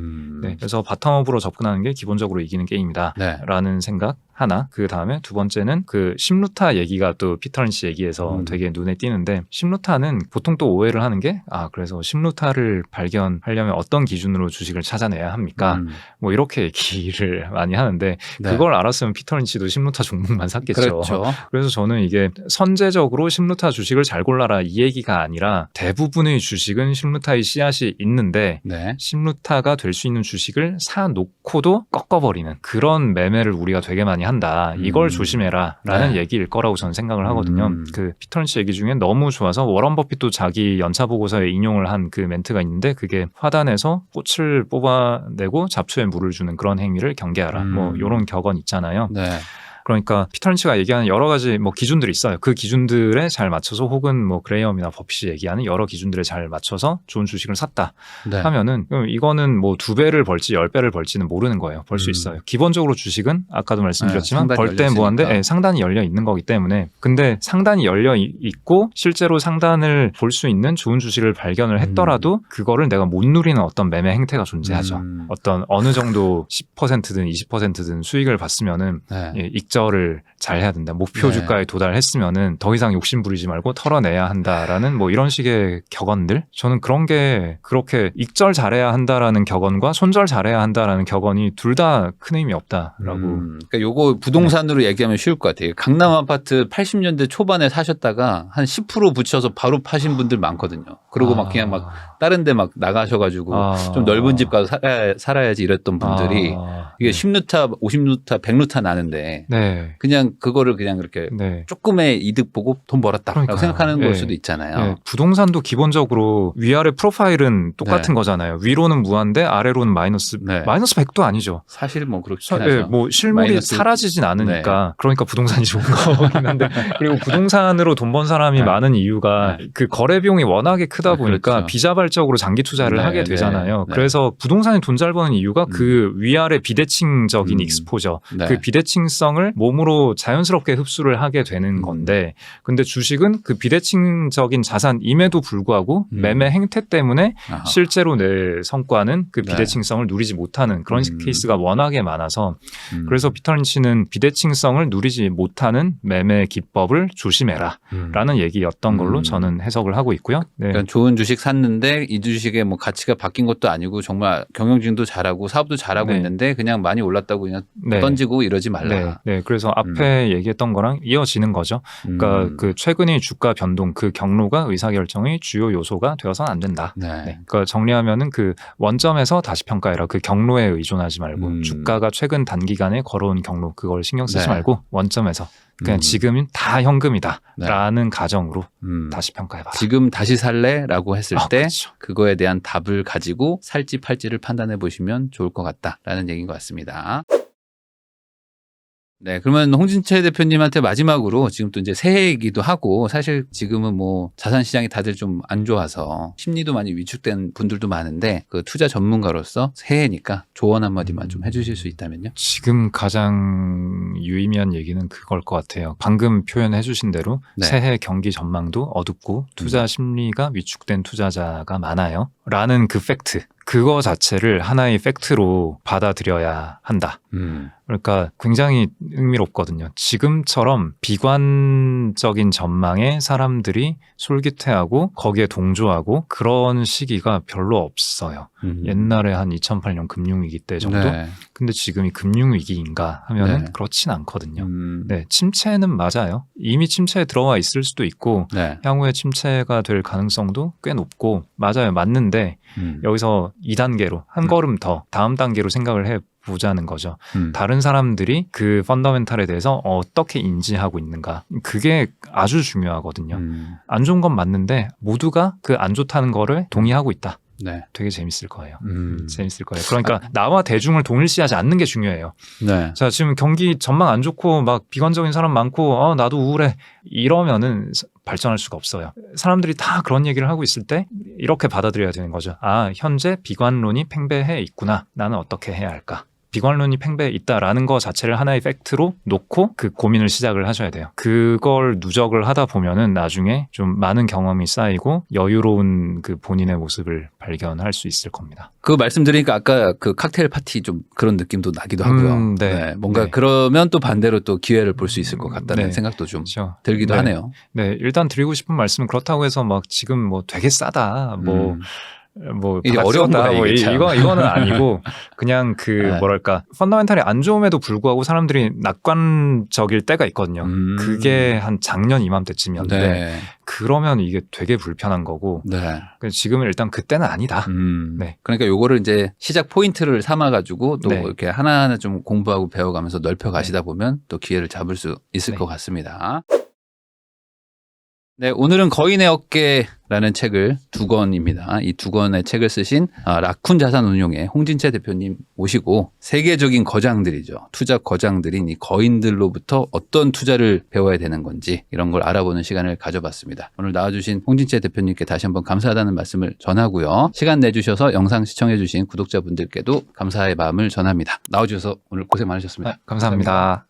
네. 그래서 바텀업으로 접근하는 게 기본적으로 이기는 게임이다 네. 라는 생각 하나. 그 다음에 두 번째는 그 심루타 얘기가 또 피터 린치 얘기에서 되게 눈에 띄는데 심루타는 보통 또 오해를 하는 게 그래서 심루타를 발견하려면 어떤 기준으로 주식을 찾아내야 합니까? 뭐 이렇게 얘기를 많이 하는데 네. 그걸 알았으면 피터 린치도 심루타 종목만 샀겠죠. 그렇죠. 그래서 저는 이게 선제적으로 심루타 주식을 잘 골라라 이 얘기가 아니라 대부분의 주식은 심루타의 씨앗이 있는데 네. 심루타가 될 수 있는 주식을 사놓고도 꺾어버리는 그런 매매를 우리가 되게 많이 한다. 이걸 조심해라 라는 네. 얘기일 거라고 저는 생각을 하거든요. 그 피터 린치 얘기 중에 너무 좋아서 워런 버핏도 자기 연차 보고서에 인용을 한 그 멘트가 있는데 그게 화단에서 꽃을 뽑아내고 잡초에 물을 주는 그런 행위를 경계하라. 뭐 이런 격언 있잖아요. 네. 그러니까 피터 린치가 얘기하는 여러 가지 뭐 기준들이 있어요. 그 기준들에 잘 맞춰서 혹은 뭐 그레이엄이나 버핏이 얘기하는 여러 기준들에 잘 맞춰서 좋은 주식을 샀다 네. 하면은 이거는 뭐 2배를 벌지 10배를 벌지는 모르는 거예요. 벌 수 있어요. 기본적으로 주식은 아까도 말씀드렸지만 네, 벌 때 뭐한데 상단이 열려 있는 거기 때문에 근데 상단이 열려 있고 실제로 상단을 볼 수 있는 좋은 주식을 발견을 했더라도 그거를 내가 못 누리는 어떤 매매 행태가 존재하죠. 어떤 어느 정도 10%든 20%든 수익을 봤으면은 네. 익절을 잘 해야 된다. 목표 네. 주가에 도달했으면은 더 이상 욕심 부리지 말고 털어내야 한다라는 뭐 이런 식의 격언들. 저는 그런 게 그렇게 익절 잘해야 한다라는 격언과 손절 잘해야 한다라는 격언이 둘 다 큰 의미 없다라고. 그러니까 요거 부동산으로 얘기하면 쉬울 것 같아요. 강남 아파트 80년대 초반에 사셨다가 한 10% 붙여서 바로 파신 분들 많거든요. 그리고 막 그냥 막 다른 데 막 나가셔가지고 좀 넓은 집 가서 살아야지 이랬던 분들이 이게 10루타, 50루타, 100루타 나는데 네. 그냥 그거를 그냥 그렇게 네. 조금의 이득 보고 돈 벌었다라고 그러니까요. 생각하는 네. 걸 수도 있잖아요. 네, 부동산도 기본적으로 위아래 프로파일은 똑같은 네. 거잖아요. 위로는 무한대, 아래로는 마이너스. 네. 마이너스 100도 아니죠. 사실 뭐 그렇긴 네, 하죠. 뭐 실물이 마이너스- 사라지진 않으니까 그러니까 부동산이 좋은 거긴 한데 그리고 부동산으로 돈 번 사람이 네. 많은 이유가 그 거래 비용이 워낙에 크다 보니까 그렇죠. 비자발적으로 장기 투자를 네, 하게 네, 되잖아요. 네. 그래서 부동산이 돈 잘 버는 이유가 그 위아래 비대칭적인 익스포저 네. 그 비대칭성을 몸으로 자연스럽게 흡수를 하게 되는 건데 근데 주식은 그 비대칭적인 자산임에도 불구하고 매매 행태 때문에 아하. 실제로 내 성과는 그 네. 비대칭성을 누리지 못하는 그런 케이스가 워낙에 많아서 그래서 피터 린치는 비대칭성을 누리지 못하는 매매 기법을 조심해라 라는 얘기였던 걸로 저는 해석을 하고 있고요. 네. 그러니까 좋은 주식 샀는데 이 주식의 뭐 가치가 바뀐 것도 아니고 정말 경영진도 잘하고 사업도 잘하고 네. 있는데 그냥 많이 올랐다고 그냥 네. 던지고 이러지 말라. 네, 네. 그래서 앞에 얘기했던 거랑 이어지는 거죠. 그러니까 그 최근의 주가 변동 그 경로가 의사결정의 주요 요소가 되어서는 안 된다. 네. 네. 그러니까 정리하면은 그 원점에서 다시 평가해라. 그 경로에 의존하지 말고 주가가 최근 단기간에 걸어온 경로 그걸 신경 쓰지 네. 말고 원점에서 그냥 지금은 다 현금이다라는 가정으로 다시 평가해봐라. 지금 다시 살래라고 했을 때 그렇죠. 그거에 대한 답을 가지고 살지 팔지를 판단해 보시면 좋을 것 같다라는 얘기인 것 같습니다. 네, 그러면 홍진채 대표님한테 마지막으로 지금 또 이제 새해이기도 하고 사실 지금은 뭐 자산 시장이 다들 좀 안 좋아서 심리도 많이 위축된 분들도 많은데 그 투자 전문가로서 새해니까 조언 한마디만 좀 해주실 수 있다면요. 지금 가장 유의미한 얘기는 그걸 것 같아요. 방금 표현해 주신 대로 네. 새해 경기 전망도 어둡고 투자 심리가 위축된 투자자가 많아요. 라는 그 팩트. 그거 자체를 하나의 팩트로 받아들여야 한다. 그러니까 굉장히 흥미롭거든요. 지금처럼 비관적인 전망에 사람들이 솔깃해하고 거기에 동조하고 그런 시기가 별로 없어요. 옛날에 한 2008년 금융위기 때 정도? 네. 근데 지금이 금융위기인가 하면은 네. 그렇진 않거든요. 네, 침체는 맞아요. 이미 침체에 들어와 있을 수도 있고 네. 향후에 침체가 될 가능성도 꽤 높고 맞아요. 맞는데 여기서 2단계로 한 걸음 더 다음 단계로 생각을 해보자는 거죠. 다른 사람들이 그 펀더멘탈에 대해서 어떻게 인지하고 있는가. 그게 아주 중요하거든요. 안 좋은 건 맞는데 모두가 그 안 좋다는 거를 동의하고 있다. 네. 되게 재밌을 거예요. 재밌을 거예요. 그러니까 나와 대중을 동일시하지 않는 게 중요해요. 네. 자, 지금 경기 전망 안 좋고 막 비관적인 사람 많고 나도 우울해 이러면은 발전할 수가 없어요. 사람들이 다 그런 얘기를 하고 있을 때 이렇게 받아들여야 되는 거죠. 아, 현재 비관론이 팽배해 있구나. 나는 어떻게 해야 할까? 비관론이 팽배해 있다라는 거 자체를 하나의 팩트로 놓고 그 고민을 시작을 하셔야 돼요. 그걸 누적을 하다 보면은 나중에 좀 많은 경험이 쌓이고 여유로운 그 본인의 모습을 발견할 수 있을 겁니다. 그 말씀드리니까 아까 그 칵테일 파티 좀 그런 느낌도 나기도 하고요. 네. 네, 뭔가 네. 그러면 또 반대로 또 기회를 볼 수 있을 것 같다는 네. 생각도 좀 그렇죠. 들기도 네. 하네요. 네, 일단 드리고 싶은 말씀은 그렇다고 해서 막 지금 뭐 되게 싸다, 뭐 이게 바닥 어려운 찍었다, 거야, 뭐 이게 참. 이거는 아니고 그냥 그 네. 뭐랄까 펀더멘탈이 안 좋음에도 불구하고 사람들이 낙관적일 때가 있거든요. 그게 한 작년 이맘때쯤이었는데 네. 그러면 이게 되게 불편한 거고 네. 지금은 일단 그때는 아니다. 네. 그러니까 요거를 이제 시작 포인트를 삼아가지고 또 네. 이렇게 하나하나 좀 공부하고 배워가면서 넓혀 가시다 보면 또 기회를 잡을 수 있을 네. 것 같습니다. 네, 오늘은 거인의 어깨라는 책을 2권입니다. 이 2권의 책을 쓰신 라쿤 자산운용의 홍진채 대표님 모시고 세계적인 거장들이죠. 투자 거장들인 이 거인들로부터 어떤 투자를 배워야 되는 건지 이런 걸 알아보는 시간을 가져봤습니다. 오늘 나와주신 홍진채 대표님께 다시 한번 감사하다는 말씀을 전하고요. 시간 내주셔서 영상 시청해주신 구독자분들께도 감사의 마음을 전합니다. 나와주셔서 오늘 고생 많으셨습니다. 감사합니다.